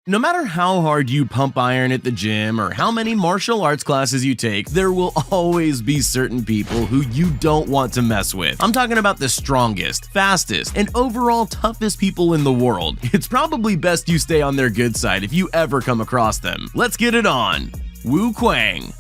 No matter how hard you pump iron at the gym or how many martial arts classes you take, there will always be certain people who you don't want to mess with. I'm talking about the strongest, fastest, and overall toughest people in the world. It's probably best you stay on their good side if you ever come across them. Let's get it on. Wu Kuang.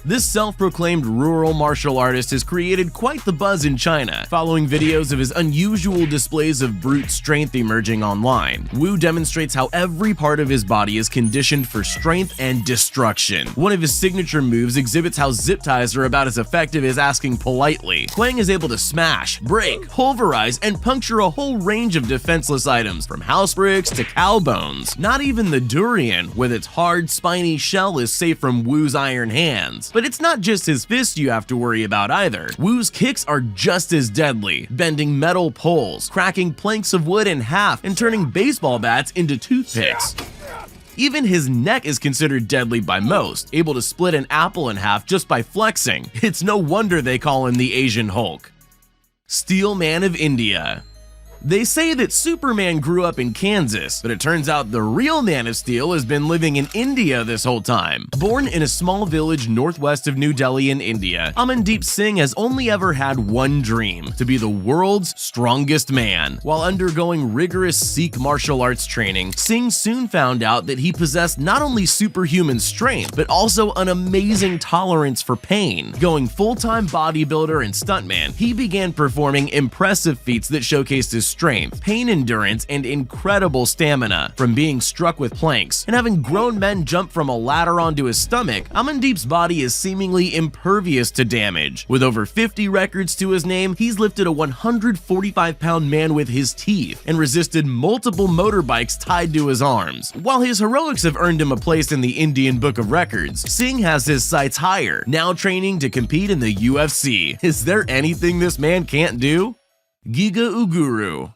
This self-proclaimed rural martial artist has created quite the buzz in China, following videos of his unusual displays of brute strength emerging online. Wu demonstrates how every part of his body is conditioned for strength and destruction. One of his signature moves exhibits how zip ties are about as effective as asking politely. Kuang is able to smash, break, pulverize, and puncture a whole range of defenseless items, from house bricks to cow bones. Not even the durian, with its hard, spiny shell, is safe from Wu's iron hands. But it's not just his fists you have to worry about either. Wu's kicks are just as deadly, bending metal poles, cracking planks of wood in half, and turning baseball bats into toothpicks. Even his neck is considered deadly by most, able to split an apple in half just by flexing. It's no wonder they call him the Asian Hulk. Steel Man of India. They say that Superman grew up in Kansas, but it turns out the real Man of Steel has been living in India this whole time. Born in a small village northwest of New Delhi in Amandeep Singh has only ever had one dream: to be the world's strongest man. While undergoing rigorous Sikh martial arts training, Singh soon found out that he possessed not only superhuman strength, but also an amazing tolerance for pain. Going full-time bodybuilder and stuntman, he began performing impressive feats that showcased his strength, pain endurance, and incredible stamina. From being struck with planks and having grown men jump from a ladder onto his stomach, Amandeep's body is seemingly impervious to damage. With over 50 records to his name, he's lifted a 145-pound man with his teeth and resisted multiple motorbikes tied to his arms. While his heroics have earned him a place in the Indian Book of Records, Singh has his sights higher, now training to compete in the UFC. Is there anything this man can't do? Giga Uguru.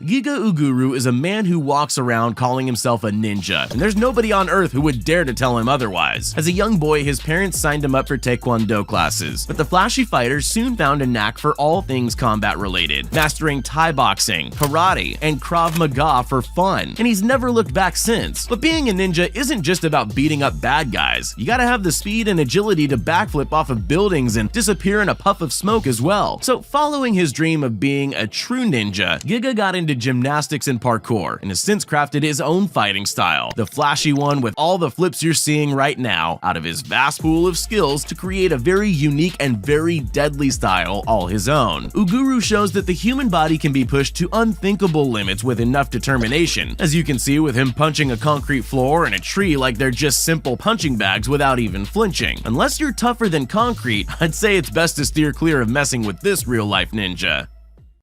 Giga Uguru is a man who walks around calling himself a ninja, and there's nobody on earth who would dare to tell him otherwise. As a young boy, his parents signed him up for taekwondo classes, but the flashy fighter soon found a knack for all things combat related, mastering Thai boxing, karate, and Krav Maga for fun, and he's never looked back since. But being a ninja isn't just about beating up bad guys. You gotta have the speed and agility to backflip off of buildings and disappear in a puff of smoke as well. So following his dream of being a true ninja, Giga got into gymnastics and parkour, and has since crafted his own fighting style, the flashy one with all the flips you're seeing right now, out of his vast pool of skills to create a very unique and very deadly style all his own. Uguru shows that the human body can be pushed to unthinkable limits with enough determination, as you can see with him punching a concrete floor and a tree like they're just simple punching bags without even flinching. Unless you're tougher than concrete, I'd say it's best to steer clear of messing with this real-life ninja.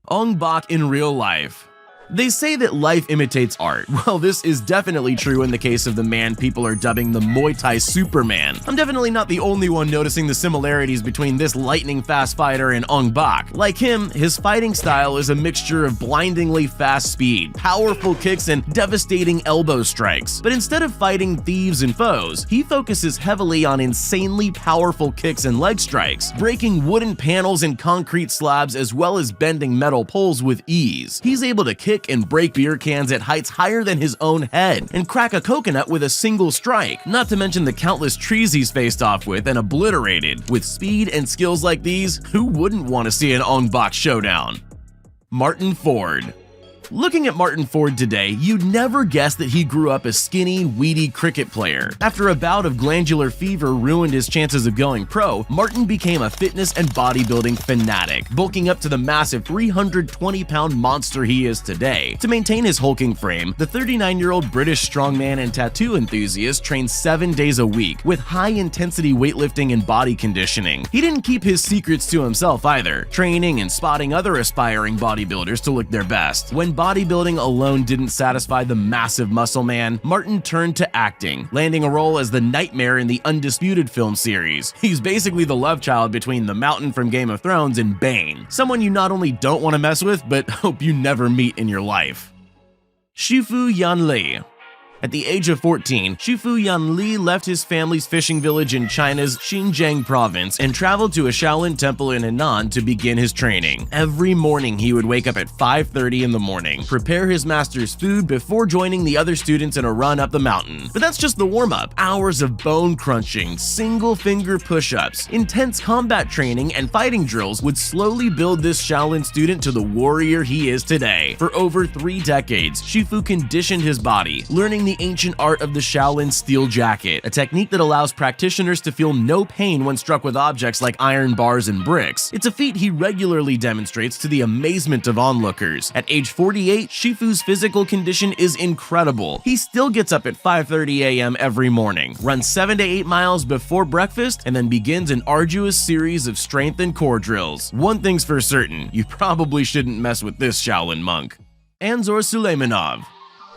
Ong Bak in real life. They say that life imitates art. Well, this is definitely true in the case of the man people are dubbing the Muay Thai Superman. I'm definitely not the only one noticing the similarities between this lightning-fast fighter and Ong Bak. Like him, his fighting style is a mixture of blindingly fast speed, powerful kicks, and devastating elbow strikes. But instead of fighting thieves and foes, he focuses heavily on insanely powerful kicks and leg strikes, breaking wooden panels and concrete slabs as well as bending metal poles with ease. He's able to kick and break beer cans at heights higher than his own head, and crack a coconut with a single strike, not to mention the countless trees he's faced off with and obliterated. With speed and skills like these, who wouldn't want to see an Ong Bak showdown? Martin Ford. Looking at Martin Ford today, you'd never guess that he grew up a skinny, weedy cricket player. After a bout of glandular fever ruined his chances of going pro, Martin became a fitness and bodybuilding fanatic, bulking up to the massive 320-pound monster he is today. To maintain his hulking frame, the 39-year-old British strongman and tattoo enthusiast trains 7 days a week with high-intensity weightlifting and body conditioning. He didn't keep his secrets to himself either, training and spotting other aspiring bodybuilders to look their best. When bodybuilding alone didn't satisfy the massive muscle man, Martin turned to acting, landing a role as the Nightmare in the Undisputed film series. He's basically the love child between the Mountain from Game of Thrones and Bane, someone you not only don't want to mess with, but hope you never meet in your life. Shifu Yan Li. At the age of 14, Shifu Yanli left his family's fishing village in China's Xinjiang province and traveled to a Shaolin temple in Henan to begin his training. Every morning he would wake up at 5:30 in the morning, prepare his master's food before joining the other students in a run up the mountain. But that's just the warm-up. Hours of bone-crunching, single-finger push-ups, intense combat training, and fighting drills would slowly build this Shaolin student to the warrior he is today. For over 3 decades, Shifu conditioned his body, learning the ancient art of the Shaolin steel jacket, a technique that allows practitioners to feel no pain when struck with objects like iron bars and bricks. It's a feat he regularly demonstrates to the amazement of onlookers. At age 48, Shifu's physical condition is incredible. He still gets up at 5:30 a.m. every morning, runs 7 to 8 miles before breakfast, and then begins an arduous series of strength and core drills. One thing's for certain, you probably shouldn't mess with this Shaolin monk. Anzor Suleymanov.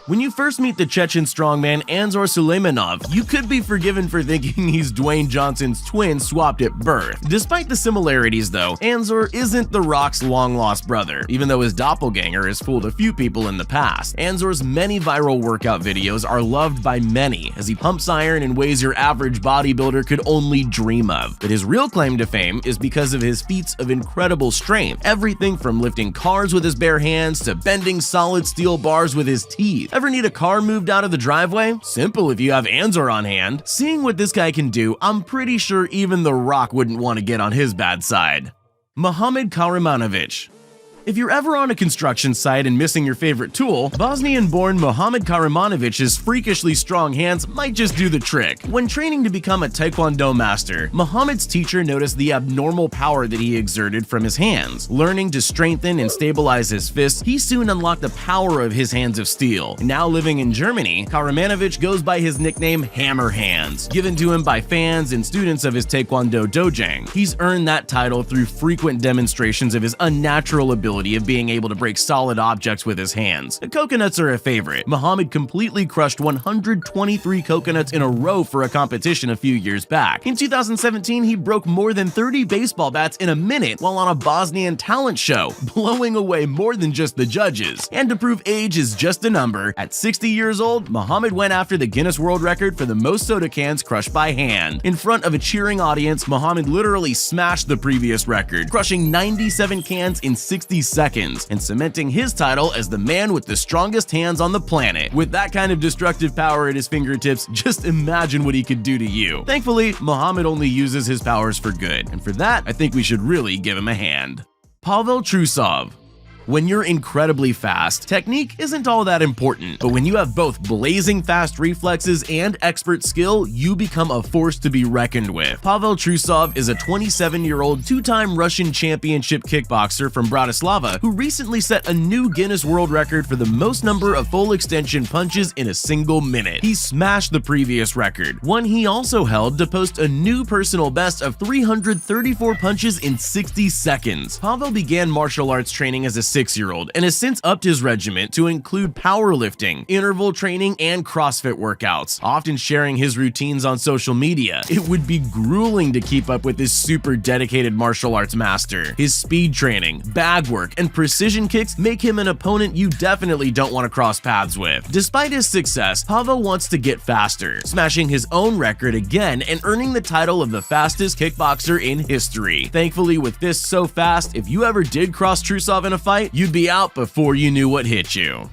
When you first meet the Chechen strongman Anzor Suleymanov, you could be forgiven for thinking he's Dwayne Johnson's twin swapped at birth. Despite the similarities though, Anzor isn't The Rock's long-lost brother, even though his doppelganger has fooled a few people in the past. Anzor's many viral workout videos are loved by many, as he pumps iron in ways your average bodybuilder could only dream of. But his real claim to fame is because of his feats of incredible strength, everything from lifting cars with his bare hands to bending solid steel bars with his teeth. Ever need a car moved out of the driveway? Simple if you have Anzor on hand. Seeing what this guy can do, I'm pretty sure even The Rock wouldn't want to get on his bad side. Muhammad Kahramanowicz. If you're ever on a construction site and missing your favorite tool, Bosnian-born Muhammad Kahramanovich's freakishly strong hands might just do the trick. When training to become a Taekwondo master, Muhammad's teacher noticed the abnormal power that he exerted from his hands. Learning to strengthen and stabilize his fists, he soon unlocked the power of his hands of steel. Now living in Germany, Kahramanowicz goes by his nickname Hammer Hands, given to him by fans and students of his Taekwondo dojang. He's earned that title through frequent demonstrations of his unnatural ability of being able to break solid objects with his hands. The coconuts are a favorite. Muhammad completely crushed 123 coconuts in a row for a competition a few years back. In 2017, he broke more than 30 baseball bats in a minute while on a Bosnian talent show, blowing away more than just the judges. And to prove age is just a number, at 60 years old, Muhammad went after the Guinness World Record for the most soda cans crushed by hand. In front of a cheering audience, Muhammad literally smashed the previous record, crushing 97 cans in 60 seconds and cementing his title as the man with the strongest hands on the planet. With that kind of destructive power at his fingertips, just imagine what he could do to you. Thankfully, Muhammad only uses his powers for good, and for that, I think we should really give him a hand. Pavel Trusov. When you're incredibly fast, technique isn't all that important, but when you have both blazing fast reflexes and expert skill, you become a force to be reckoned with. Pavel Trusov is a 27-year-old two-time Russian championship kickboxer from Bratislava who recently set a new Guinness World Record for the most number of full extension punches in a single minute. He smashed the previous record, one he also held to post a new personal best of 334 punches in 60 seconds. Pavel began martial arts training as a 6-year-old and has since upped his regimen to include powerlifting, interval training, and CrossFit workouts, often sharing his routines on social media. It would be grueling to keep up with this super dedicated martial arts master. His speed training, bag work, and precision kicks make him an opponent you definitely don't want to cross paths with. Despite his success, Pavel wants to get faster, smashing his own record again and earning the title of the fastest kickboxer in history. Thankfully, with this so fast, if you ever did cross Trusov in a fight, you'd be out before you knew what hit you.